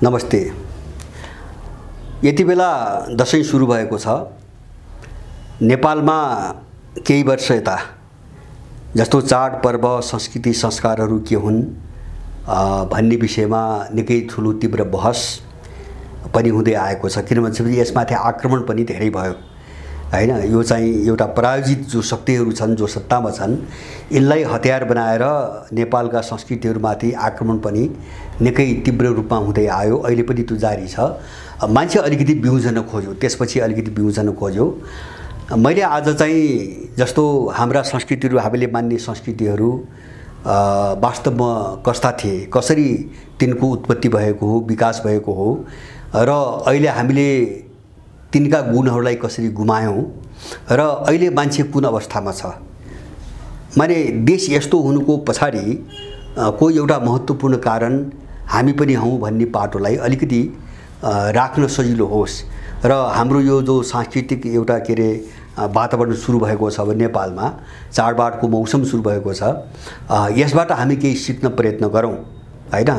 नमस्ते। यति बेला दशैं सुरु भएको छ। नेपालमा केही वर्ष यता जस्तो चाडपर्व संस्कृति संस्कारहरू के हुन् भन्ने विषयमा निकै ठुलो तीव्र बहस पनि हुँदै आएको छ। किनभने यसमाथि आक्रमण पनि धेरै भयो हैन। यो चाहिँ एउटा प्रायोजित जो शक्तिहरू छन्, जो सत्तामा छन्, यिनलाई हतियार बनाएर नेपालका संस्कृतिहरूमाथि आक्रमण पनि निकै तीव्र रूपमा हुँदै आयो। अहिले पनि त्यो जारी छ। मान्छे अलिकति बिउजन खोज्यो, त्यसपछि अलिकति बिउजन खोज्यो। मैले आज चाहिँ जस्तो हाम्रा संस्कृतिहरू, हामीले मान्ने संस्कृतिहरू वास्तवमा कस्ता थिए, कसरी तिनको उत्पत्ति भएको हो, विकास भएको हो र अहिले हामीले तिनका गुणहरूलाई कसरी गुमायौं र अहिले मान्छे कुन अवस्थामा छ। माने देश यस्तो हुनुको पछाडि कोही एउटा महत्त्वपूर्ण कारण हामी पनि हौं भन्ने पाटोलाई अलिकति राख्न सजिलो होस् र हाम्रो यो जो सांस्कृतिक एउटा के रे वातावरण सुरु भएको छ नेपालमा, चाडबाडको मौसम सुरु भएको छ, यसबाट हामी केही सिक्न प्रयत्न गरौँ हैन,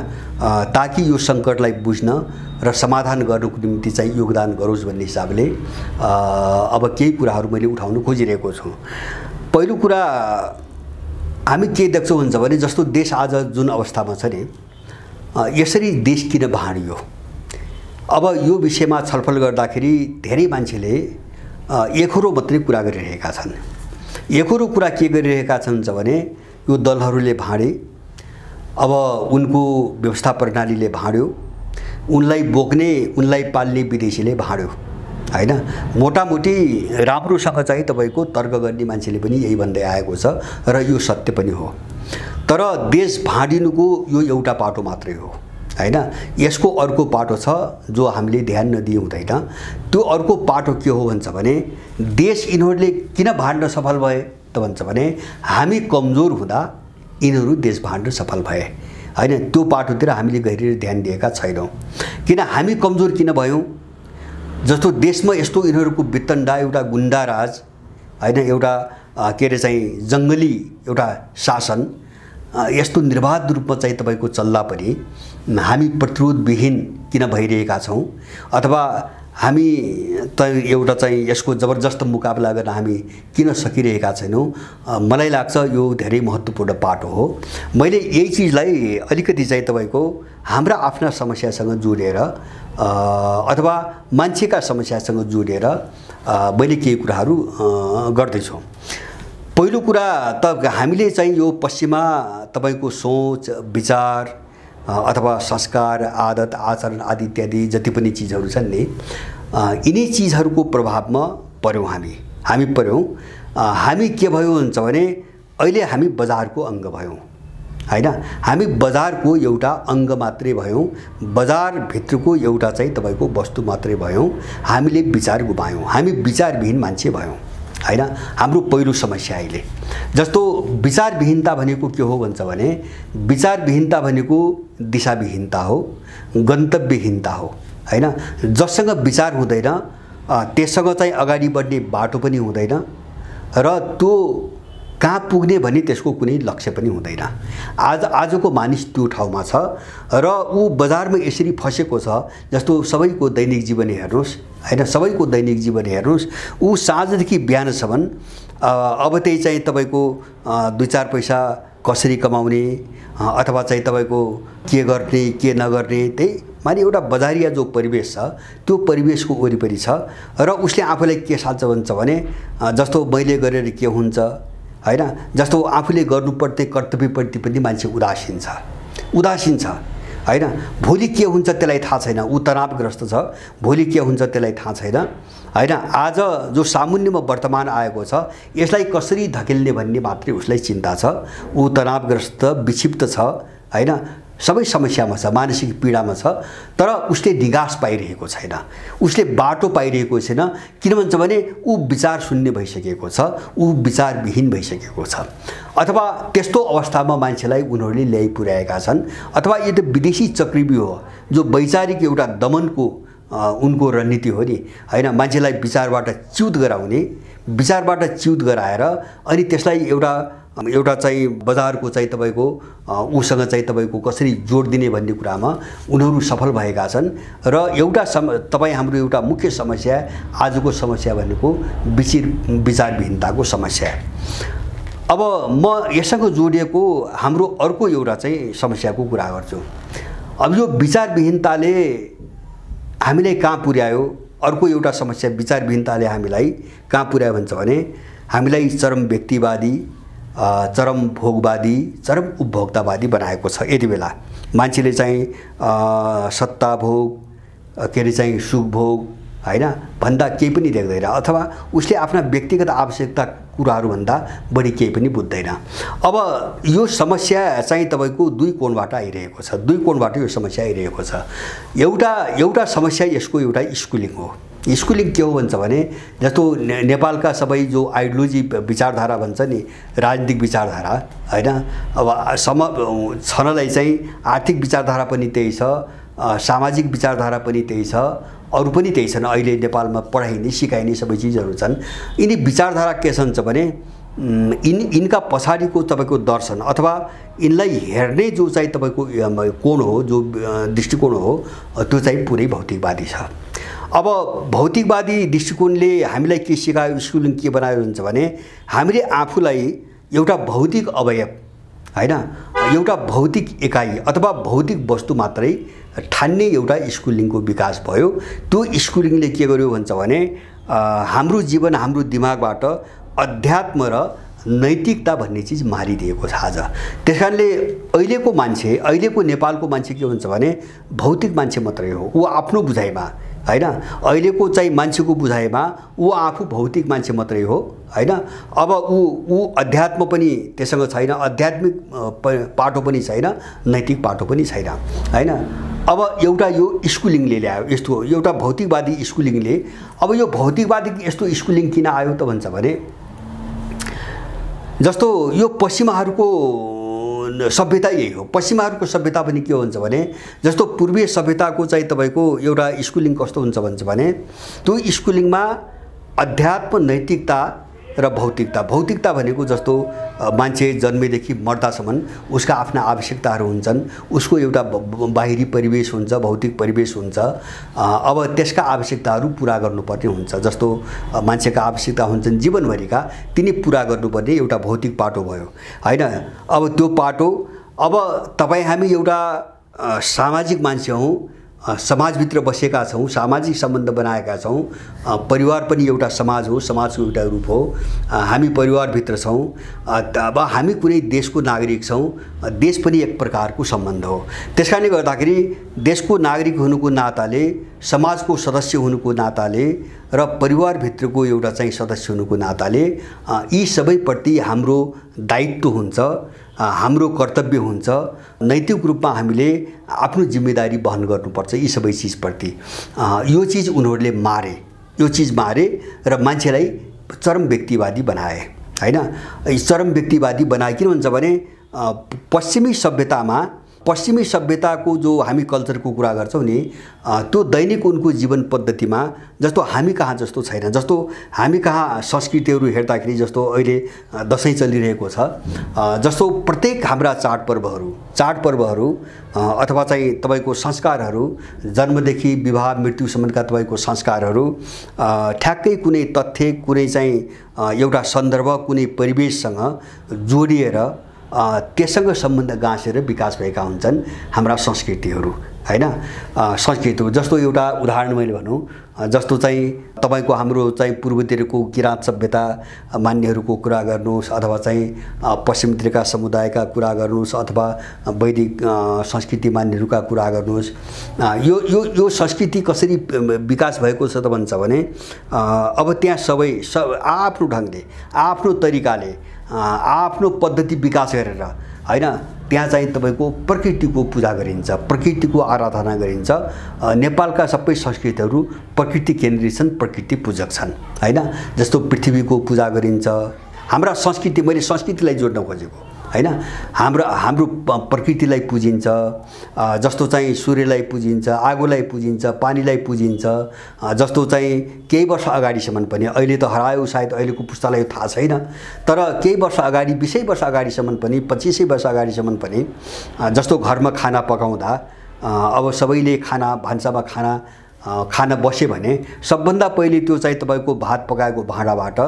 ताकि यो संकटलाई बुझ्न र समाधान गर्नको निम्ति चाहिँ योगदान गरोस् भन्ने हिसाबले अब केही कुराहरू मैले उठाउन खोजिरहेको छु। पहिलो कुरा हामी के देख्छौं हुन्छ भने जस्तो देश आज जुन अवस्थामा छ नि, यसरी देश किन भाँडियो। अब यो विषयमा छलफल गर्दाखेरि धेरै मान्छेले एकहोरो मात्रै कुरा गरिरहेका छन्। एकहोरो कुरा के गरिरहेका छन् भने यो दलहरूले भाँडे, अब उनको व्यवस्था प्रणालीले भाँड्यो, उनलाई बोक्ने उनलाई पाल्ने विदेशीले भाँड्यो हैन। मोटामोटी राम्रोसँग चाहिँ तपाईको तर्क गर्ने मान्छेले पनि यही भन्दै आएको छ र यो सत्य पनि हो। तर देश भाँडिनुको यो एउटा पाटो मात्रै हो हैन। यसको अर्को पाटो छ जो हामीले ध्यान नदिए हुँदैन। त्यो अर्को पाटो के हो भन्छ भने देश यिनीहरूले किन भाँड्न सफल भए त भन्छ भने हामी कमजोर हुँदा यिनीहरू देश भाँड्न सफल भए हैन। त्यो पाटोतिर हामीले गहिरो ध्यान दिएका छैनौं। किन हामी कमजोर किन भयौं? जस्तो देशमा यस्तो यिनीहरूको वितण्डा, एउटा गुण्डा राज हैन, एउटा के रे चाहिँ जंगली एउटा शासन यस्तो निर्बाध रूपमा चाहिँ तपाईको चल्दा पनि हामी प्रतिरोधविहीन किन भइरहेका छौं, अथवा हामी त एउटा चाहिँ यसको जबरजस्त मुकाबला गर्न हामी किन सकिरहेका छैनौं? मलाई लाग्छ यो धेरै महत्त्वपूर्ण पाटो हो। मैले यही चीजलाई अलिकति चाहिँ तपाईको हाम्रा आफ्ना समस्यासँग जोडेर अथवा मान्छेका समस्यासँग जोडेर मैले केही कुराहरू गर्दै छु। पहिलो कुरा त हामीले चाहिँ यो पश्चिमा तपाईको सोच, विचार अथवा संस्कार, आदत, आचरण आदि इत्यादि जति पनि चीजहरू छन् नि, यिनी चीजहरूको प्रभावमा पर्यौं हामी पर्यौं। हामी के भयो भन्छ भने अहिले हामी बजारको अंग भयौं हैन। हामी बजारको एउटा अंग मात्रै भयौं, बजार भित्रको एउटा चाहिँ तपाईको वस्तु मात्रै भयौं। हामीले विचार गुमायौं, हामी विचारविहीन मान्छे भयौं हैन। हाम्रो पहिलो समस्या अहिले जस्तो विचारविहीनता भनेको के हो भन्छ भने विचारविहीनता भनेको दिशाविहीनता हो, गन्तव्यहीनता हो हैन। जससँग विचार हुँदैन त्यससँग चाहिँ अगाडि बढ्ने बाटो पनि हुँदैन र त्यो कहाँ पुग्ने भन्ने त्यसको कुनै लक्ष्य पनि हुँदैन। आजको मानिस त्यो ठाउँमा छ र ऊ बजारमा यसरी फसेको छ। जस्तो सबैको दैनिक जीवन हेर्नुस् हैन, सबैको दैनिक जीवन हेर्नुस्, ऊ साँझदेखि बिहानसम्म अब त्यही चाहिँ तपाईको 2-4 पैसा कसरी कमाउने अथवा चाहिँ तपाईको के गर्ने के नगर्ने, त्यही माने एउटा बजारिया जो परिवेश छ त्यो परिवेशको वरिपरि छ र उसले आफूलाई के साल्छ भन्छ भने जस्तो मैले गरेर के हुन्छ हैन, जस्तो आफूले गर्नुपर्ने कर्तव्यप्रति पनि मान्छे उदासीन छ हैन। भोलि के हुन्छ त्यसलाई थाहा छैन, ऊ तनावग्रस्त छ, भोलि के हुन्छ त्यसलाई थाहा छैन हैन। आज जो सामुन्यमा वर्तमान आएको छ यसलाई कसरी धकेल्ने भन्ने मात्रै उसलाई चिन्ता छ। ऊ तनावग्रस्त, विक्षिप्त छ हैन, सबै समस्यामा छ, मानसिक पीडामा छ, तर उसले निगास पाइरहेको छैन, उसले बाटो पाइरहेको छैन। किन भन्छ भने ऊ विचार शून्य भइसकेको छ, ऊ विचारविहीन भइसकेको छ। अथवा त्यस्तो अवस्थामा मान्छेलाई उनीहरूले ल्याइ पुर्याएका छन्, अथवा यो त विदेशी चक्रव्यूह हो जो वैचारिक एउटा दमनको उनको रणनीति हो नि हैन। मान्छेलाई विचारबाट च्युत गराउने, विचारबाट च्युत गराएर अनि त्यसलाई एउटा एउटा चाहिँ बजारको चाहिँ तपाईको उसँग चाहिँ तपाईको कसरी जोड दिने भन्ने कुरामा उनीहरू सफल भएका छन् र एउटा तपाईँ हाम्रो एउटा मुख्य समस्या आजको समस्या भनेको विचारविहीनताको समस्या। अब म यससँग जोडिएको हाम्रो अर्को एउटा चाहिँ समस्याको कुरा गर्छु। अब यो विचारविहीनताले हामीलाई कहाँ पुर्यायो? अर्को एउटा समस्या विचारविहीनताले हामीलाई कहाँ पुर्यायो भन्छ भने हामीलाई चरम व्यक्तिवादी, चरम भोगवादी, चरम उपभोक्तावादी बनाएको छ। यति बेला मान्छेले चाहिँ सत्ता भोग के अरे चाहिँ सुख भोग हैन भन्दा केही पनि देख्दैन अथवा उसले आफ्ना व्यक्तिगत आवश्यकता कुराहरूभन्दा बढी केही पनि बुझ्दैन। अब यो समस्या चाहिँ तपाईको दुई कोणबाट आइरहेको छ। दुई कोणबाट यो समस्या आइरहेको छ। एउटा समस्या यसको एउटा स्कुलिङ हो। स्कुलिङ के हो भन्छ भने जस्तो नेपालका सबै जो आइडियोलोजी विचारधारा भन्छ नि, राजनीतिक विचारधारा हैन, अब छनलाई चाहिँ आर्थिक विचारधारा पनि त्यही छ, सामाजिक विचारधारा पनि त्यही छ, अरू पनि त्यही छन्। अहिले नेपालमा पढाइने सिकाइने सबै चिजहरू छन्। यिनी विचारधारा के छन् भने इनका पछाडिको तपाईको दर्शन अथवा इनलाई हेर्ने जो चाहिँ तपाईको कोण हो, जो दृष्टिकोण हो, त्यो चाहिँ पुरै भौतिकवादी छ। अब भौतिकवादी दृष्टिकोणले हामीलाई के सिकायो, स्कुलिङ के बनायो भन्छ भने हामीले आफूलाई एउटा भौतिक अवयव हैन, एउटा भौतिक एकाइ अथवा भौतिक वस्तु मात्रै ठान्ने एउटा स्कुलिङको विकास भयो। त्यो स्कुलिङले के गर्यो भन्छ भने हाम्रो जीवन, हाम्रो दिमागबाट अध्यात्म र नैतिकता भन्ने चिज मारिदिएको छ आज। त्यसकारणले अहिलेको मान्छे, अहिलेको नेपालको मान्छे के भन्छ भने भौतिक मान्छे मात्रै हो। ऊ आफ्नो बुझाइमा हैन, अहिलेको चाहिँ मान्छेको बुझाइमा ऊ आफू भौतिक मान्छे मात्रै हो हैन। अब ऊ अध्यात्म पनि त्यससँग छैन, आध्यात्मिक पाटो पनि छैन, नैतिक पाटो पनि छैन हैन। अब एउटा यो स्कुलिङले ल्यायो यस्तो एउटा भौतिकवादी स्कुलिङले। अब यो भौतिकवादी यस्तो स्कुलिङ किन आयो त भन्छ भने जस्तो यो पश्चिमाहरूको सभ्यता यही हो। पश्चिमाहरूको सभ्यता पनि के हुन्छ भने जस्तो पूर्वीय सभ्यताको चाहिँ तपाईको एउटा स्कुलिङ कस्तो हुन्छ भन्छ भने त्यो स्कुलिङमा अध्यात्म, नैतिकता र भौतिकता। भौतिकता भनेको जस्तो मान्छे जन्मेदेखि मर्दासम्म उसका आफ्ना आवश्यकताहरू हुन्छन्, उसको एउटा बाहिरी परिवेश हुन्छ, भौतिक परिवेश हुन्छ। अब त्यसका आवश्यकताहरू पुरा गर्नुपर्ने हुन्छ। जस्तो मान्छेका आवश्यकता हुन्छन् जीवनभरिका, तिनी पुरा गर्नुपर्ने एउटा भौतिक पाटो भयो हैन। अब त्यो पाटो, अब तपाईँ हामी एउटा सामाजिक मान्छे हौँ, समाजभित्र बसेका छौँ, सामाजिक सम्बन्ध बनाएका छौँ। परिवार पनि एउटा समाज हो, समाजको एउटा रूप हो। हामी परिवारभित्र छौँ। अब हामी कुनै देशको नागरिक छौँ, देश पनि एक प्रकारको सम्बन्ध हो। त्यसकारणले गर्दाखेरि देशको नागरिक हुनुको नाताले, समाजको सदस्य हुनुको नाताले र परिवारभित्रको एउटा चाहिँ सदस्य हुनुको नाताले यी सबैप्रति हाम्रो दायित्व हुन्छ, हाम्रो कर्तव्य हुन्छ। नैतिक रूपमा हामीले आफ्नो जिम्मेदारी वहन गर्नुपर्छ यी सबै चिजप्रति। यो चिज उनीहरूले मारे, यो चिज मारे र मान्छेलाई चरम व्यक्तिवादी बनाए हैन। चरम व्यक्तिवादी बनाए किन भन्छ भने पश्चिमी सभ्यताको जो हामी कल्चरको कुरा गर्छौँ नि, त्यो दैनिक उनको जीवन पद्धतिमा जस्तो हामी कहाँ जस्तो छैन। जस्तो हामी कहाँ संस्कृतिहरू हेर्दाखेरि जस्तो अहिले दसैँ चलिरहेको छ, जस्तो प्रत्येक हाम्रा चाडपर्वहरू अथवा चाहिँ तपाईको संस्कारहरू, जन्मदेखि विवाह मृत्युसम्मका तपाईको संस्कारहरू ठ्याक्कै कुनै तथ्य, कुनै चाहिँ एउटा सन्दर्भ, कुनै परिवेशसँग जोडिएर त्यससँग सम्बन्ध गाँसेर विकास भएका हुन्छन् हाम्रा संस्कृतिहरू हैन। संस्कृतिहरू जस्तो एउटा उदाहरण मैले भनौँ, जस्तो चाहिँ तपाईको हाम्रो चाहिँ पूर्वतिरको किराँत सभ्यता मान्यहरूको कुरा गर्नुहोस् अथवा चाहिँ पश्चिमतिरका समुदायका कुरा गर्नुहोस् अथवा वैदिक संस्कृति मान्यहरूका कुरा गर्नुहोस्। यो संस्कृति कसरी विकास भएको छ त भन्छ भने अब त्यहाँ सबै आफ्नो ढङ्गले, आफ्नो तरिकाले, आफ्नो पद्धति विकास गरेर हैन, त्यहाँ चाहिँ तपाईको प्रकृतिको पूजा गरिन्छ, प्रकृतिको आराधना गरिन्छ। नेपालका सबै संस्कृतिहरू प्रकृति केन्द्रित छन्, प्रकृति पूजक छन् हैन। जस्तो पृथ्वीको पूजा गरिन्छ। हाम्रा संस्कृति, मैले संस्कृतिलाई जोड्न खोजेको हैन। हाम्रो प्रकृतिलाई पूजिन्छ, जस्तो चाहिँ सूर्यलाई पूजिन्छ, आगोलाई पूजिन्छ, पानीलाई पूजिन्छ, जस्तो चाहिँ केही वर्ष अगाडिसम्म पनि, अहिले त हरायो सायद, अहिलेको पुस्तालाई थाहा छैन, तर केही वर्ष अगाडि 20 वर्ष अगाडिसम्म पनि, 25 वर्ष अगाडिसम्म पनि जस्तो घरमा खाना पकाउँदा अब सबैले भान्सामा खाना बसे भने सबभन्दा पहिले त्यो चाहिँ तपाईको भात पकाएको भाँडाबाट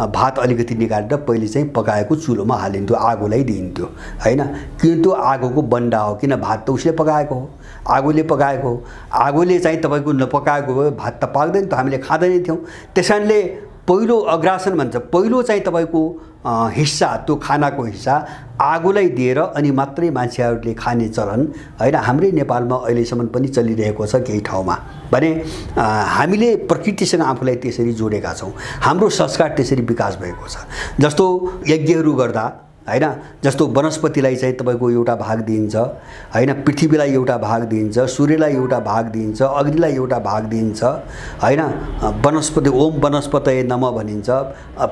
भात अलिकति निकालेर पहिले चाहिँ पकाएको चुलोमा हालिन्थ्यो, आगोलाई दिइन्थ्यो हैन। किन त्यो आगोको बन्डा हो, किन भात त उसले पकाएको हो, आगोले पकाएको हो। आगोले चाहिँ तपाईको नपकाएको भए भात त पाक्दैन त, हामीले खाँदैन थियौँ। त्यसैले पहिलो अग्रासन भन्छ, पहिलो चाहिँ तपाईको हिस्सा, त्यो खानाको हिस्सा आगोलाई दिएर अनि मात्रै मान्छेहरूले खाने चलन हैन हाम्रै नेपालमा अहिलेसम्म पनि चलिरहेको छ केही ठाउँमा। भने हामीले प्रकृतिसँग आफूलाई त्यसरी जोडेका छौँ, हाम्रो संस्कार त्यसरी विकास भएको छ। जस्तो यज्ञहरू गर्दा हैन, जस्तो वनस्पतिलाई चाहिँ तपाईको एउटा भाग दिइन्छ हैन, पृथ्वीलाई एउटा भाग दिइन्छ, सूर्यलाई एउटा भाग दिइन्छ, अग्निलाई एउटा भाग दिइन्छ हैन। वनस्पति ओम वनस्पतये नमः भनिन्छ,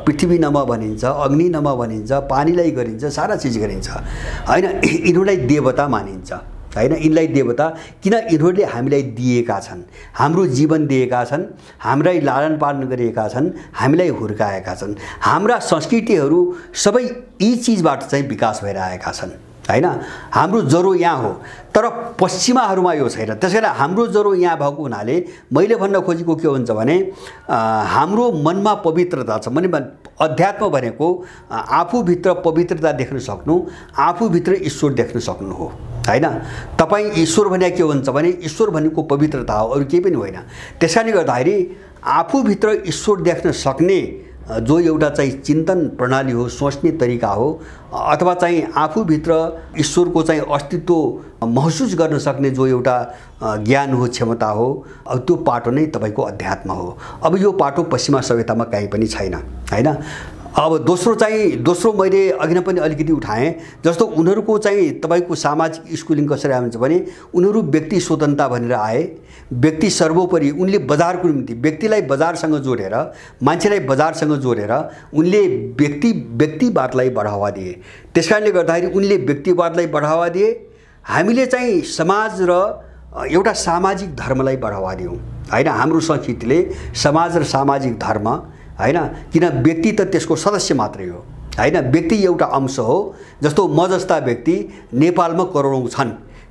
पृथ्वी नमः भनिन्छ, अग्नि नमः भनिन्छ, पानीलाई गरिन्छ, सारा चीज गरिन्छ हैन। यिनीहरूलाई देवता मानिन्छ हैन। यिनलाई देवता किन, यिनीहरूले हामीलाई दिएका छन्, हाम्रो जीवन दिएका छन्, हामीलाई लालन पालन गरेका छन्, हामीलाई हुर्काएका छन्। हाम्रा संस्कृतिहरू सबै यी चीजबाट चाहिँ विकास भएर आएका छन् हैन। हाम्रो जरो यहाँ हो, तर पश्चिमाहरूमा यो छैन। त्यसैले हाम्रो जरो यहाँ भएको हुनाले मैले भन्न खोजेको के हुन्छ भने हाम्रो मनमा पवित्रता छ। भने अध्यात्म भनेको आफूभित्र पवित्रता देख्न सक्नु, आफूभित्र ईश्वर देख्न सक्नु हो हैन। तपाईँ ईश्वर भने के हुन्छ भने ईश्वर भनेको पवित्रता हो, अरू केही पनि होइन। त्यसैले गर्दाखेरि आफूभित्र ईश्वर देख्न सक्ने जो एउटा चाहिँ चिन्तन प्रणाली हो, सोच्ने तरिका हो, अथवा चाहिँ आफूभित्र ईश्वरको चाहिँ अस्तित्व महसुस गर्न सक्ने जो एउटा ज्ञान हो, क्षमता हो, अब त्यो पाटो नै तपाईको अध्यात्म हो। अब यो पाटो पश्चिमा सभ्यतामा कहीँ पनि छैन हैन। अब दोस्रो मैले अघि नै पनि अलिकति उठाएँ, जस्तो उनीहरूको चाहिँ तपाईको सामाजिक स्कुलिङ कसरी हुन्छ भने उनीहरू व्यक्ति स्वतन्त्रता भनेर आए, व्यक्ति सर्वोपरि। उनले बजारको निम्ति व्यक्तिलाई बजारसँग जोडेर, मान्छेलाई बजारसँग जोडेर उनले व्यक्तिवादलाई बढावा दिए। त्यसकारणले गर्दाखेरि उनले व्यक्तिवादलाई बढावा दिए, हामीले चाहिँ समाज र एउटा सामाजिक धर्मलाई बढावा दियौँ हैन। हाम्रो संस्कृतिले समाज र सामाजिक धर्म हैन, किन व्यक्ति त त्यसको सदस्य मात्रै हो हैन, व्यक्ति एउटा अंश हो। जस्तो म जस्ता व्यक्ति नेपालमा करोडौं छन्।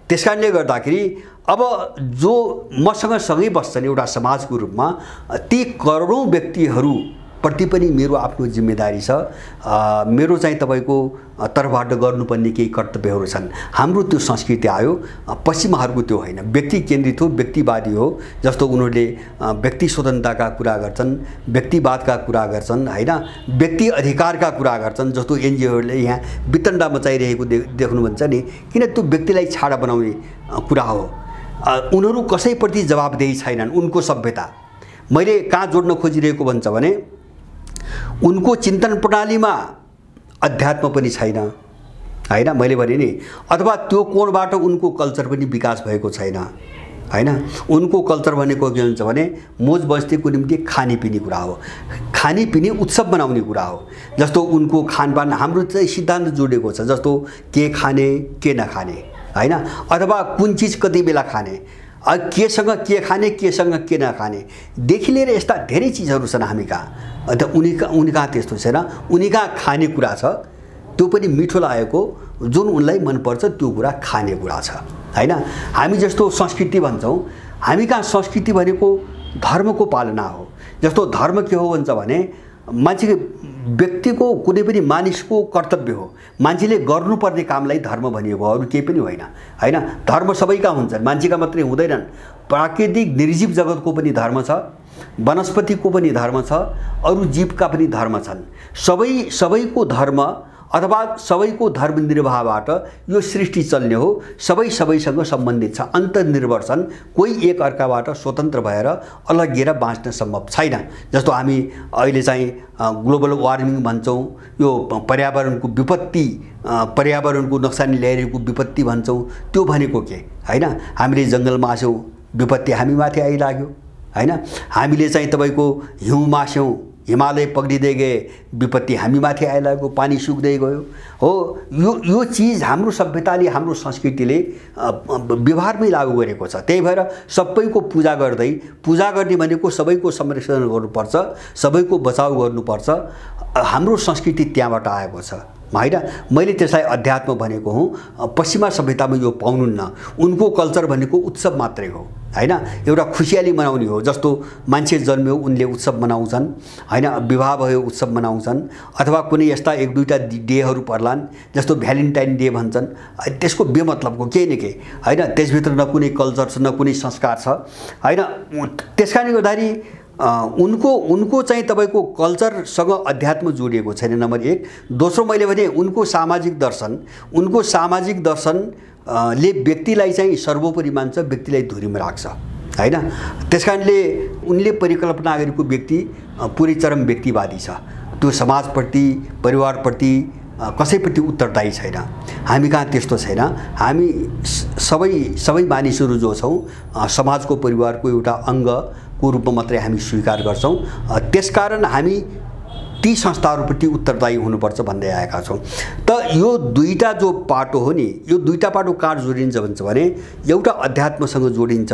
त्यसकारणले गर्दाखेरि अब जो मसँग सँगै बस्छन् एउटा समाजको रूपमा, ती करोडौं व्यक्तिहरू प्रति पनि मेरो आफ्नो जिम्मेदारी छ। मेरो चाहिँ तपाईको तर्फबाट गर्नुपर्ने केही कर्तव्यहरू छन्। हाम्रो त्यो संस्कृति आयो, पश्चिमाहरूको त्यो होइन, व्यक्ति केन्द्रित हो, व्यक्तिवादी हो। जस्तो उनीहरूले व्यक्ति स्वतन्त्रताका कुरा गर्छन्, व्यक्तिवादका कुरा गर्छन् हैन, व्यक्ति अधिकारका कुरा गर्छन्। जस्तो एनजिओहरूले यहाँ वितण्डा मचाइरहेको देख्नुहुन्छ नि, किन त्यो व्यक्तिलाई छाडा बनाउने कुरा हो। उनीहरू कसैप्रति जवाबदेही छैनन्। उनको सभ्यता मैले कहाँ जोड्न खोजिरहेको भन्छ भने उनको चिन्तन प्रणालीमा अध्यात्म पनि छैन हैन, मैले भने नि, अथवा त्यो कोणबाट उनको कल्चर पनि विकास भएको छैन हैन। उनको कल्चर भनेको के हुन्छ भने मोज बस्तीको निम्ति खानेपिने कुरा हो, खानेपिने उत्सव बनाउने कुरा हो। जस्तो उनको खानपान हाम्रो चाहिँ सिद्धान्त जोडेको छ, जस्तो के खाने के नखाने हैन, अथवा कुन चीज कति बेला खाने, केसँग के खाने केसँग के नखाने देखि लिएर यस्ता धेरै चीजहरू छन् हामी कहाँ। अन्त उनी कहाँ त्यस्तो छैन। उनी कहाँ खाने कुरा छ, त्यो पनि मिठो लागेको, जुन उनलाई मनपर्छ त्यो कुरा खाने कुरा छ हैन। हामी जस्तो संस्कृति भन्छौँ, हामी कहाँ संस्कृति भनेको धर्मको पालना हो। जस्तो धर्म के हो भन्छ भने मान्छेको व्यक्तिको कुनै पनि मानिसको कर्तव्य हो, मान्छेले गर्नुपर्ने कामलाई धर्म भनिएको हो, अरू केही पनि होइन हैन। धर्म सबैका हुन्छन्, मान्छेका मात्रै हुँदैनन्। प्राकृतिक निर्जीव जगतको पनि धर्म छ, वनस्पतिको पनि धर्म छ, अरू जीवका पनि धर्म छन्। सबैको धर्म अथवा सबैको धर्म निर्वाहबाट यो सृष्टि चल्ने हो। सबैसँग सम्बन्धित छ, अन्तर्निर्भर छन्। कोही एक अर्काबाट स्वतन्त्र भएर अलग्गिएर बाँच्न सम्भव छैन। जस्तो हामी अहिले चाहिँ ग्लोबल वार्मिङ भन्छौँ, यो पर्यावरणको विपत्ति, पर्यावरणको नोक्सानी ल्याइरहेको विपत्ति भन्छौँ, त्यो भनेको के हैन। हामीले जङ्गल मास्यौँ, विपत्ति हामी माथि आइलाग्यो हैन। हामीले चाहिँ तपाईको हिउँ मास्यौँ, हिमालय पग्लिँदै गए, विपत्ति हामीमाथि आइलाग्यो, पानी सुक्दै गयो। हो, यो चिज हाम्रो सभ्यताले, हाम्रो संस्कृतिले व्यवहारमै लागू गरेको छ। त्यही भएर सबैको पूजा गर्दै, पूजा गर्ने भनेको सबैको संरक्षण गर्नुपर्छ, सबैको बचाउ गर्नुपर्छ। हाम्रो संस्कृति त्यहाँबाट आएको छ हैन। मैले त्यसलाई अध्यात्म भनेको हुँ। पश्चिमा सभ्यतामा यो पाउनुहुन्न। उनको कल्चर भनेको उत्सव मात्रै हो हैन, एउटा खुसियाली मनाउने हो। जस्तो मान्छे जन्म्यो उनले उत्सव मनाउँछन् हैन, विवाह भयो उत्सव मनाउँछन्, अथवा कुनै यस्ता एक दुईटा डेहरू पर्लान् जस्तो भ्यालेन्टाइन डे भन्छन्। त्यसको बेमतलबको केही न केही हैन, त्यसभित्र न कुनै कल्चर छ न कुनै संस्कार छ हैन। त्यसकारणले गर्दाखेरि उनको चाहिँ तपाईको कल्चरसँग अध्यात्म जोडिएको छैन, नम्बर 1। दोस्रो, मैले भने उनको सामाजिक दर्शन ले व्यक्तिलाई चाहिँ सर्वोपरि मान्छ, व्यक्तिलाई धुरीमा राख्छ हैन। त्यसकारणले उनले परिकल्पना गरेको व्यक्ति पुरै चरम व्यक्तिवादी छ। त्यो समाजप्रति, परिवारप्रति, कसैप्रति उत्तरदायी छैन। हामी कहाँ त्यस्तो छैन। हामी सबै मानिसहरू जो छौँ समाजको, परिवारको एउटा अङ्गको रूपमा मात्रै हामी स्वीकार गर्छौँ। त्यसकारण हामी ती संस्थाहरूप्रति उत्तरदायी हुनुपर्छ भन्दै आएका छौँ। त यो दुईटा जो पाटो हो नि, यो दुईटा पाटो कहाँ जोडिन्छ भन्छ भने एउटा अध्यात्मसँग जोडिन्छ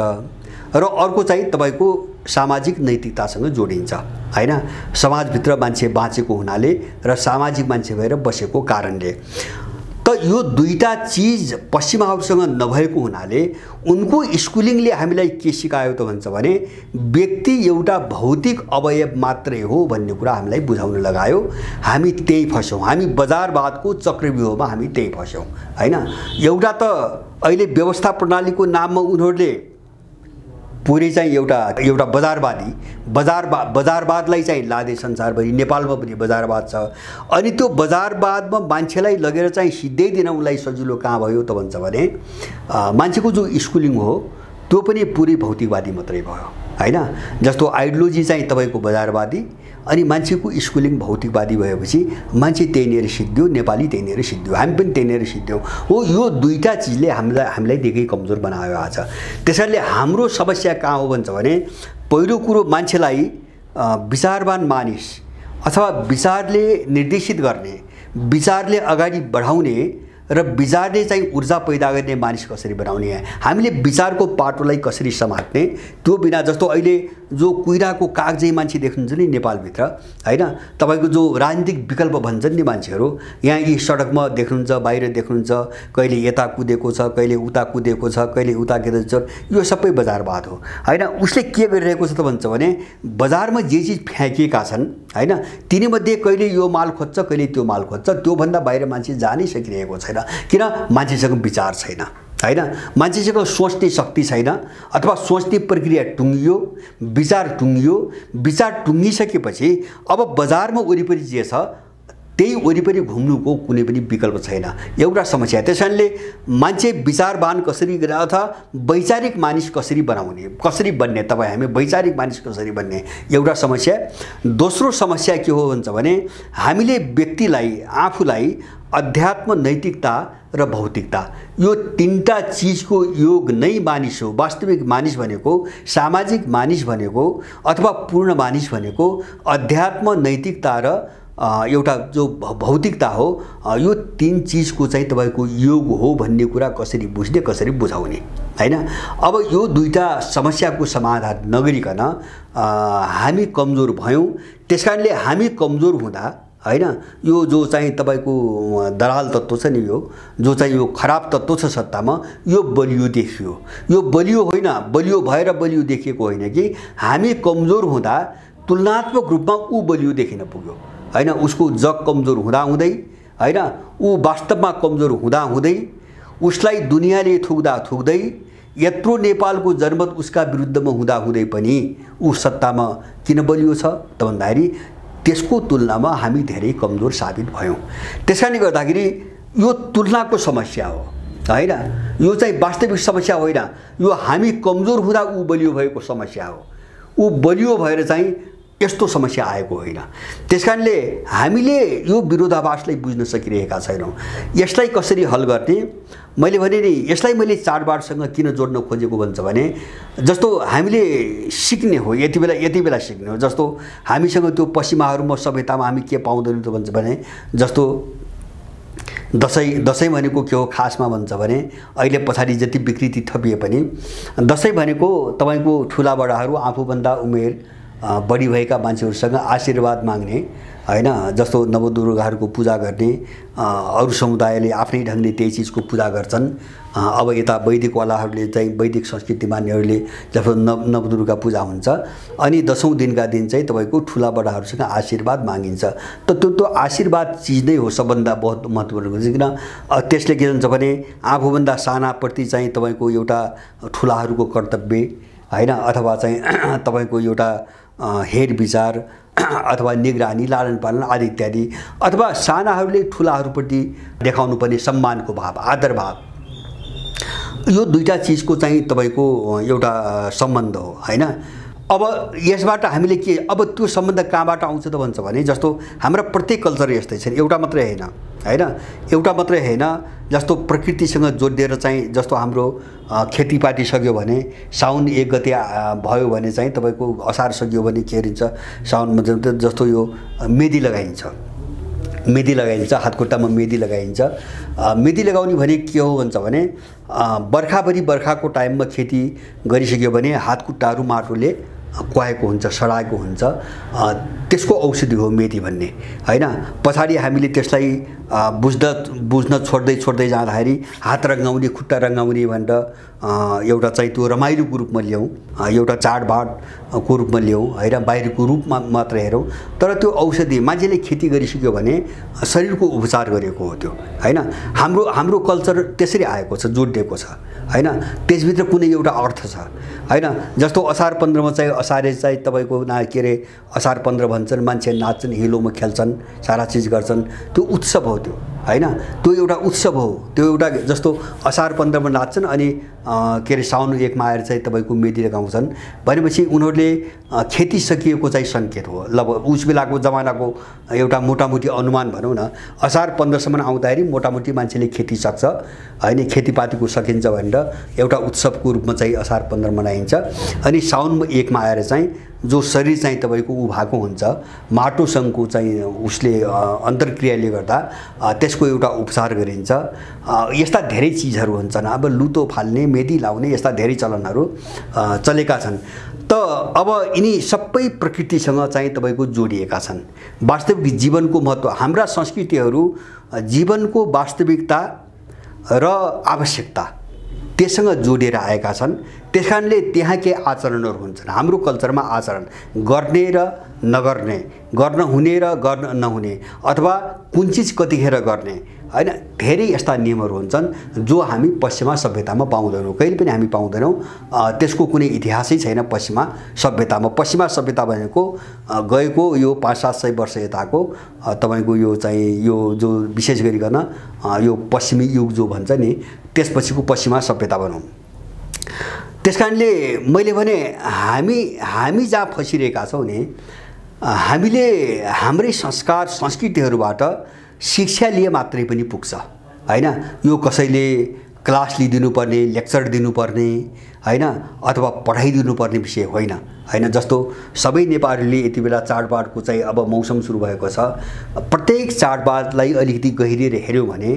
र अर्को चाहिँ तपाईको सामाजिक नैतिकतासँग जोडिन्छ हैन। समाजभित्र मान्छे बाँचेको हुनाले र सामाजिक मान्छे भएर बसेको कारणले। त यो दुईटा चीज पश्चिमाहरूसँग नभएको हुनाले उनको स्कुलिङले हामीलाई के सिकायो त भन्छ भने व्यक्ति एउटा भौतिक अवयव मात्रै हो भन्ने कुरा हामीलाई बुझाउन लगायो। हामी त्यही फस्यौँ, हामी बजारवादको चक्रव्यूहमा हामी त्यही फस्यौँ हैन। एउटा त अहिले व्यवस्था प्रणालीको नाममा उनीहरूले पुरै चाहिँ एउटा बजारवादलाई चाहिँ लादे संसारभरि। नेपालमा पनि बजारवाद छ। अनि त्यो बजारवादमा मान्छेलाई लगेर चाहिँ सिधैदिन उनलाई सजिलो कहाँ भयो त भन्छ भने मान्छेको जो स्कुलिङ हो त्यो पनि पुरै भौतिकवादी मात्रै भयो हैन। जस्तो आइडियोलोजी चाहिँ तपाईको बजारवादी अनि मान्छेको स्कुलिङ भौतिकवादी भएपछि मान्छे त्यहीँनिर सिद्धियो, नेपाली त्यहीँनिर सिद्धियो, हामी पनि त्यहीँनिर सिद्धियौँ। हो, यो दुईटा चिजले हामीलाई निकै कमजोर बनायो आज। त्यसैले हाम्रो समस्या कहाँ हो भन्छ भने पहिलो कुरो मान्छेलाई विचारवान मानिस अथवा विचारले निर्देशित गर्ने, विचारले अगाडि बढाउने र विचारले चाहिँ ऊर्जा पैदा गर्ने मानिस कसरी बनाउने, हामीले विचारको पाटोलाई कसरी समात्ने। त्यो बिना जस्तो अहिले जो कुइराको कागजै मान्छे देख्नुहुन्छ नि नेपालभित्र हैन, तपाईको जो राजनीतिक विकल्प भन्छन् नि मान्छेहरू, यहाँ यी सडकमा देख्नुहुन्छ, बाहिर देख्नुहुन्छ, कहिले यता कुदेको छ, कहिले उता कुदेको छ, कहिले उता कुदेको छ, यो सबै बजारवाद हो हैन। उसले के गरिरहेको छ त भन्छ भने बजारमा जे चिज फ्याँकिएका छन् हैन, तिनीमध्ये कहिले यो माल खोज्छ, कहिले त्यो माल खोज्छ, त्योभन्दा बाहिर मान्छे जानै सकिरहेको छैन। किन? मान्छेसँग विचार छैन हैन, मान्छेसँग सोच्ने शक्ति छैन, अथवा सोच्ने प्रक्रिया टुङ्गियो, विचार टुङ्गिसकेपछि अब बजारमा वरिपरि जे छ त्यही वरिपरि घुम्नुको कुनै पनि विकल्प छैन। एउटा समस्या। त्यसैले मान्छे विचारवान कसरी गर्ने अथवा वैचारिक मानिस कसरी बनाउने, कसरी बन्ने, हामी वैचारिक मानिस कसरी बन्ने, एउटा समस्या। दोस्रो समस्या के हो भन्छ भने हामीले व्यक्तिलाई, आफूलाई अध्यात्म, नैतिकता र भौतिकता, यो तीनटा चीजको योग नै मानिस हो। वास्तविक मानिस भनेको, सामाजिक मानिस भनेको अथवा पूर्ण मानिस भनेको अध्यात्म, नैतिकता र एउटा जो भौतिकता हो, यो तीन चीजको चाहिँ तपाईको योग हो भन्ने कुरा कसरी बुझ्ने, कसरी बुझाउने हैन। अब यो दुईटा समस्याको समाधान नगरिकन हामी कमजोर भयौँ। त्यसकारणले हामी कमजोर हुँदा हैन, यो जो चाहिँ तपाईको दलाल तत्त्व छ नि, यो जो चाहिँ यो खराब तत्त्व छ सत्तामा, यो बलियो देखियो। यो बलियो होइन, बलियो भएर बलियो देखिएको होइन कि हामी कमजोर हुँदा तुलनात्मक रूपमा ऊ बलियो देखिन पुग्यो हैन। उसको जग कमजोर हुँदाहुँदै हैन, ऊ वास्तवमा कमजोर हुँदाहुँदै उसलाई दुनियाँले थुक्दै यत्रो नेपालको जनमत उसका विरुद्धमा हुँदाहुँदै पनि ऊ सत्तामा किन बलियो छ त भन्दाखेरि त्यसको तुलनामा हामी धेरै कमजोर साबित भयौँ। त्यसकारणले गर्दाखेरि यो तुलनाको समस्या हो हैन, यो चाहिँ वास्तविक समस्या होइन। यो हामी कमजोर हुँदा ऊ बलियो भएको समस्या हो। ऊ बलियो भएर चाहिँ यस्तो समस्या आएको होइन। त्यसकारणले हामीले यो विरोधाभासलाई बुझ्न सकिरहेका छैनौँ। यसलाई कसरी हल गर्ने, मैले भने नि यसलाई मैले चाडबाडसँग किन जोड्न खोजेको भन्छ भने जस्तो हामीले सिक्ने हो यति बेला सिक्ने हो। जस्तो हामीसँग त्यो पश्चिमाहरूमा सभ्यतामा हामी के पाउँदैनौँ त भन्छ भने जस्तो दसैँ भनेको के हो खासमा भन्छ भने अहिले पछाडि जति विकृति थपिए पनि दसैँ भनेको तपाईँको ठुला बडाहरू आफूभन्दा उमेर बढी भएका मान्छेहरूसँग आशीर्वाद माग्ने हैन, जस्तो नवदुर्गाहरूको पूजा गर्ने, अरू समुदायले आफ्नै ढङ्गले त्यही चिजको पूजा गर्छन्। अब यता वैदिकवालाहरूले चाहिँ वैदिक संस्कृति मान्नेहरूले जब नवदुर्गा पूजा हुन्छ अनि 10औं दिनका दिन चाहिँ तपाईँको ठुला बडाहरूसँग आशीर्वाद मागिन्छ। त त्यो आशीर्वाद चिज नै हो सबभन्दा बहुत महत्त्वपूर्ण, किन त्यसले के हुन्छ भने आफूभन्दा सानाप्रति चाहिँ तपाईँको एउटा ठुलाहरूको कर्तव्य हैन, अथवा चाहिँ तपाईँको एउटा हेर विचार अथवा निगरानी लालन पालन आदि इत्यादि, अथवा सानाहरूले ठुलाहरूप्रति देखाउनु पर्ने सम्मानको भाव, आदर भाव, यो दुईटा चिजको चाहिँ तपाईँको एउटा सम्बन्ध हो हैन। अब यसबाट हामीले के, अब त्यो सम्बन्ध कहाँबाट आउँछ त भन्छ भने जस्तो हाम्रा प्रत्येक कल्चर यस्तै छन्, एउटा मात्रै हैन एउटा मात्रै हैन। जस्तो प्रकृतिसँग जोडिएर चाहिँ जस्तो हाम्रो खेतीपाती सक्यो भने साउन 1 गते भयो भने चाहिँ तपाईँको असार सक्यो भने के गरिन्छ, साउनमा जस्तो यो मेदी लगाइन्छ, हातखुट्टामा मेदी लगाइन्छ। मेदी लगाउने भने के हो भन्छ भने बर्खाभरि बर्खाको टाइममा खेती गरिसक्यो भने हातखुट्टाहरू माटोले कुहाएको हुन्छ, सडाएको हुन्छ, त्यसको औषधि हो मेदी भन्ने हैन। पछाडि हामीले त्यसलाई बुझ्न छोड्दै जाँदाखेरि हात रङ्गाउने, खुट्टा रङ्गाउने भनेर एउटा चाहिँ त्यो रमाइलोको रूपमा ल्याउँ, एउटा चाडबाडको रूपमा ल्याउँ हैन, बाहिरको रूपमा मात्र हेरौँ। तर त्यो औषधि मान्छेले खेती गरिसक्यो भने शरीरको उपचार गरेको हो त्यो हैन। हाम्रो कल्चर त्यसरी आएको छ, जोडिएको छ हैन। त्यसभित्र कुनै एउटा अर्थ छ हैन। जस्तो असार 15 मा चाहिँ असारे चाहिँ तपाईँको के अरे असार 15 भन्छन्, मान्छे नाच्छन्, हिलोमा खेल्छन्, सारा चिज गर्छन्, त्यो उत्सव हो त्यो हैन। त्यो एउटा उत्सव हो, त्यो एउटा जस्तो असार 15 मा नाच्छन् अनि के अरे साउन 1 मा आएर चाहिँ तपाईँको मेदी लगाउँछन् भनेपछि उनीहरूले खेती सकिएको चाहिँ सङ्केत हो। ल उस बेलाको जमानाको एउटा मोटामोटी अनुमान भनौँ न, असार 15 सम्म आउँदाखेरि मोटामोटी मान्छेले खेती सक्छ हैन, खेतीपातीको सकिन्छ भनेर एउटा उत्सवको रूपमा चाहिँ असार 15 मनाइन्छ। अनि साउन 1 मा आएर चाहिँ जो शरीर चाहिँ तपाईँको उभाएको हुन्छ माटोसँगको चाहिँ उसले अन्तर्क्रियाले गर्दा त्यसको एउटा उपचार गरिन्छ। यस्ता धेरै चिजहरू हुन्छन्। अब लुतो फाल्ने, मेदी लाउने यस्ता धेरै चलनहरू चलेका छन्। त अब यिनी सबै प्रकृतिसँग चाहिँ तपाईँको जोडिएका छन्। वास्तविक जीवनको महत्त्व, हाम्रा संस्कृतिहरू जीवनको वास्तविकता र आवश्यकता त्यससँग जोडिएर आएका छन्। त्यसकारणले त्यहाँ के आचरणहरू हुन्छन्, हाम्रो कल्चरमा आचरण गर्ने र नगर्ने, गर्न हुने र गर्न नहुने, अथवा कुन चिज कतिखेर गर्ने हैन, धेरै यस्ता नियमहरू हुन्छन् जो हामी पश्चिमा सभ्यतामा पाउँदैनौँ, कहिले पनि हामी पाउँदैनौँ। त्यसको कुनै इतिहासै छैन पश्चिमा सभ्यतामा। पश्चिमा सभ्यता भनेको गएको यो 500-700 वर्ष यताको तपाईँको यो चाहिँ यो जो विशेष गरिकन यो पश्चिमी युग जो भन्छ नि, त्यसपछिको पश्चिमा सभ्यता भनौँ। त्यसकारणले मैले भने हामी जहाँ फसिरहेका छौँ नि, हामीले हाम्रै संस्कार संस्कृतिहरूबाट शिक्षा लिए मात्रै पनि पुग्छ हैन। यो कसैले क्लास लिइदिनुपर्ने, लेक्चर दिनुपर्ने हैन, अथवा पढाइदिनुपर्ने विषय होइन हैन। जस्तो सबै नेपालीले यति बेला चाडबाडको चाहिँ अब मौसम सुरु भएको छ, प्रत्येक चाडबाडलाई अलिकति गहिरिएर हेऱ्यौँ भने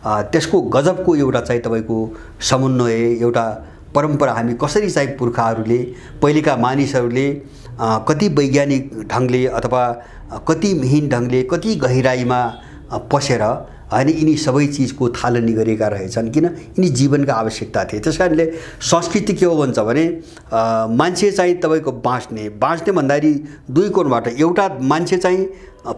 त्यसको गजबको एउटा चाहिँ तपाईँको समन्वय, एउटा परम्परा हामी कसरी चाहिँ पुर्खाहरूले, पहिलेका मानिसहरूले कति वैज्ञानिक ढङ्गले अथवा कति मिहिन ढङ्गले, कति गहिराइमा पसेर हैन यिनी सबै चिजको थालनी गरेका रहेछन्, किन यिनी जीवनका आवश्यकता थिए। त्यसकारणले संस्कृति के हो भन्छ भने मान्छे चाहिँ तपाईँको बाँच्ने भन्दाखेरि दुई कोणबाट, एउटा मान्छे चाहिँ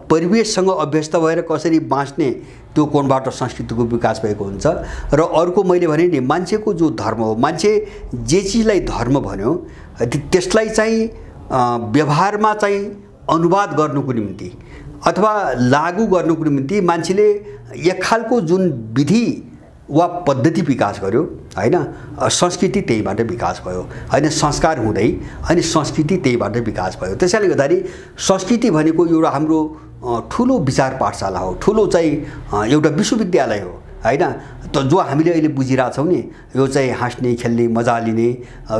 परिवेशसँग अभ्यस्त भएर कसरी बाँच्ने त्यो कोणबाट संस्कृतिको विकास भएको हुन्छ, र अर्को मैले भने नि मान्छेको जो धर्म हो, मान्छे जे चिजलाई धर्म भन्यो त्यसलाई चाहिँ व्यवहारमा चाहिँ अनुवाद गर्नुको निम्ति अथवा लागू गर्नुको निम्ति मान्छेले एक खालको जुन विधि वा पद्धति विकास गर्यो हैन, संस्कृति त्यहीबाट विकास भयो हैन, संस्कार हुँदै अनि संस्कृति त्यहीबाट विकास भयो। त्यसैले गर्दाखेरि संस्कृति भनेको एउटा हाम्रो ठुलो विचार पाठशाला हो, ठुलो चाहिँ एउटा विश्वविद्यालय हो हैन। त जो हामीले अहिले बुझिरहेछौँ नि, यो चाहिँ हाँस्ने खेल्ने मजा लिने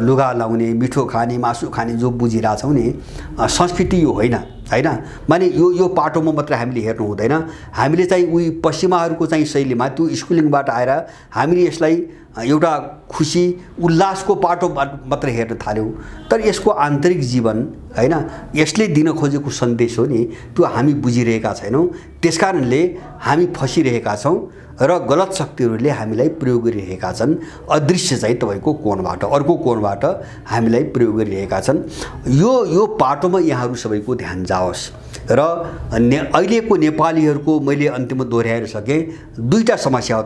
लुगा लाउने मिठो खाने मासु खाने जो बुझिरहेछौँ नि, संस्कृति यो होइन हैन। माने यो पाटोमा मात्र हामीले हेर्नु हुँदैन। हामीले चाहिँ उही पश्चिमाहरूको चाहिँ शैलीमा त्यो स्कुलिङबाट आएर हामीले यसलाई एउटा खुसी उल्लासको पाटो मात्र हेर्न थाल्यौँ। तर यसको आन्तरिक जीवन हैन, यसले दिन खोजेको सन्देश हो नि, त्यो हामी बुझिरहेका छैनौँ। त्यसकारणले हामी फसिरहेका छौँ र गलत शक्तिहरूले हामीलाई प्रयोग गरिरहेका छन्। अदृश्य चाहिँ तपाईँको कोणबाट, अर्को कोणबाट हामीलाई प्रयोग गरिरहेका छन्। यो पाटोमा यहाँहरू सबैको ध्यान जाओस्। र अहिलेको नेपालीहरूको मैले अन्तिममा दोहोऱ्याएर सकेँ, दुईटा समस्या हो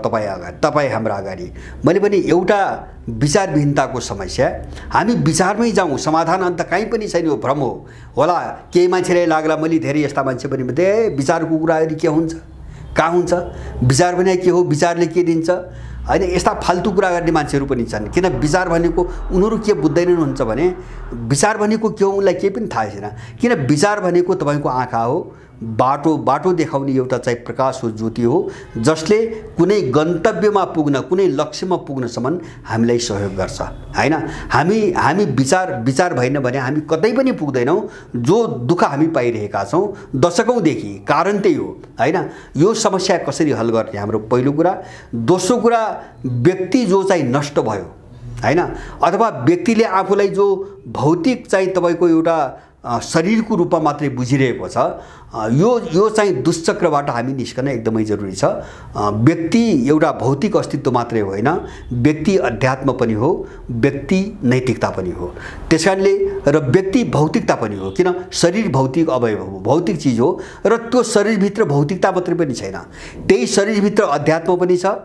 तपाईँ हाम्रा अगाडि। मैले पनि एउटा विचारविहीनताको समस्या, हामी विचारमै जाउँ, समाधान अन्त कहीँ पनि छैन, यो भ्रम हो होला। केही मान्छेलाई लाग्ला, मैले धेरै यस्ता मान्छे पनि भेटेँ, विचारको कुराहरू के हुन्छ, कहाँ हुन्छ, विचार भने के हो, विचारले के दिन्छ हैन, यस्ता फाल्तु कुरा गर्ने मान्छेहरू पनि छन्। किन विचार भनेको उनीहरू के बुझ्दैनन् हुन्छ भने, विचार भनेको के हो उनलाई केही पनि थाहा छैन। किन विचार भनेको तपाईँको आँखा हो, बाटो देखाउने एउटा चाहिँ प्रकाश हो, ज्योति हो, जसले कुनै गन्तव्यमा पुग्न, कुनै लक्ष्यमा पुग्नसम्म हामीलाई सहयोग गर्छ हैन। हामी विचार भएन भने हामी कतै पनि पुग्दैनौँ। जो दुःख हामी पाइरहेका छौँ दशकौँदेखि, कारण त्यही हो हैन। यो समस्या कसरी हल गर्ने, हाम्रो पहिलो कुरा। दोस्रो कुरा, व्यक्ति जो चाहिँ नष्ट भयो हैन, अथवा व्यक्तिले आफूलाई जो भौतिक चाहिँ तपाईँको एउटा शरीरको रूपमा मात्रै बुझिरहेको छ, यो चाहिँ दुश्चक्रबाट हामी निस्कन एकदमै जरुरी छ। व्यक्ति एउटा भौतिक अस्तित्व मात्रै होइन, व्यक्ति अध्यात्म पनि हो, व्यक्ति नैतिकता पनि हो। त्यसकारणले र व्यक्ति भौतिकता पनि हो, किन शरीर भौतिक अवयव हो, भौतिक चिज हो, र त्यो शरीरभित्र भौतिकता मात्रै पनि छैन, त्यही शरीरभित्र अध्यात्म पनि छ,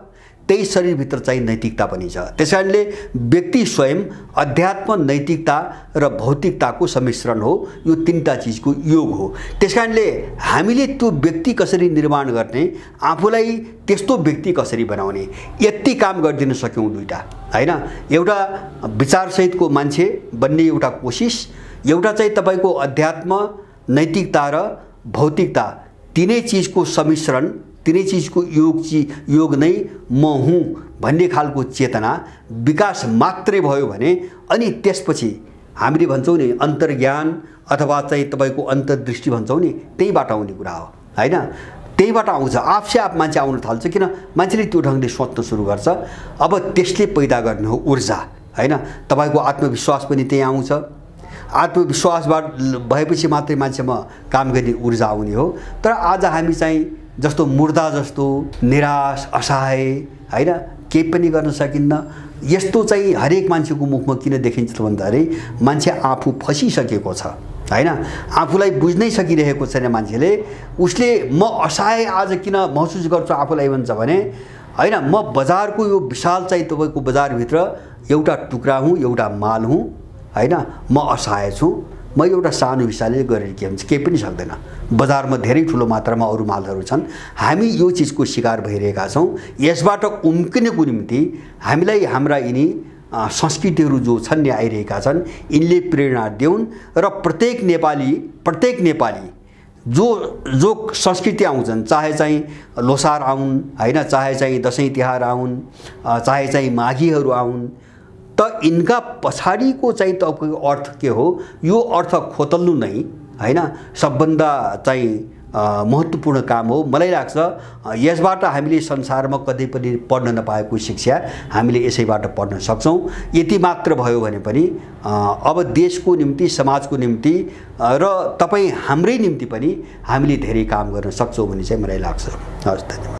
त्यही शरीरभित्र चाहिँ नैतिकता पनि छ। त्यसकारणले व्यक्ति स्वयं अध्यात्म, नैतिकता र भौतिकताको सम्मिश्रण हो, यो तीनटा चिजको योग हो। त्यसकारणले हामीले त्यो व्यक्ति कसरी निर्माण गर्ने, आफूलाई त्यस्तो व्यक्ति कसरी बनाउने, यति काम गरिदिन सक्यौँ दुईटा हैन। एउटा विचारसहितको मान्छे बन्ने एउटा कोसिस, एउटा चाहिँ तपाईँको अध्यात्म, नैतिकता र भौतिकता तीनै चिजको सम्मिश्रण, तीनै चिजको योग नै म हुँ भन्ने खालको चेतना विकास मात्रै भयो भने, अनि त्यसपछि हामीले भन्छौँ नि अन्तर्ज्ञान अथवा चाहिँ तपाईँको अन्तर्दृष्टि भन्छौँ नि, त्यहीबाट आउने कुरा हो हैन। त्यहीबाट आउँछ, आफसे आफ मान्छे आउन थाल्छ। किन मान्छेले त्यो ढङ्गले सोच्न सुरु गर्छ। अब त्यसले पैदा गर्ने हो ऊर्जा हैन। तपाईँको आत्मविश्वास पनि त्यही आउँछ। आत्मविश्वासबाट भएपछि मात्रै मान्छेमा काम गर्ने ऊर्जा आउने हो। तर आज हामी चाहिँ जस्तो मुर्दा जस्तो निराश, असहाय हैन, केही पनि गर्न सकिन्न, यस्तो चाहिँ हरेक मान्छेको मुखमा किन देखिन्छ भन्दाखेरि मान्छे आफू फसिसकेको छ हैन। आफूलाई बुझ्नै सकिरहेको छैन मान्छेले। उसले म असहाय आज किन महसुस गर्छु आफूलाई भन्छ भने हैन, म बजारको यो विशाल चाहिँ तपाईँको बजारभित्र एउटा टुक्रा हुँ, एउटा माल हुँ हैन। म असहाय छु, म एउटा सानो हिस्साले गरेर के हुन्छ, केही पनि सक्दैन। बजारमा धेरै ठुलो मात्रामा अरू मालहरू छन्। हामी यो चिजको शिकार भइरहेका छौँ। यसबाट उम्किनको निम्ति हामीलाई हाम्रा यिनी संस्कृतिहरू जो छन् नि आइरहेका छन्, यिनले प्रेरणा देऊन् र प्रत्येक नेपाली जो संस्कृति आउँछन्, चाहे चाहिँ लोसार आउन् हैन, चाहे चाहिँ दसैँ तिहार आउन्, चाहे चाहिँ माघीहरू आउन्, त इनका पछाडिको चाहिँ तपाईँको अर्थ के हो, यो अर्थ खोतल्नु नै हैन सबभन्दा चाहिँ महत्त्वपूर्ण काम हो। मलाई लाग्छ यसबाट हामीले संसारमा कतै पनि पढ्न नपाएको शिक्षा हामीले यसैबाट पढ्न सक्छौँ। यति मात्र भयो भने पनि अब देशको निम्ति, समाजको निम्ति र तपाईँ हाम्रै निम्ति पनि हामीले धेरै काम गर्न सक्छौँ भन्ने चाहिँ मलाई लाग्छ। हस्, धन्यवाद।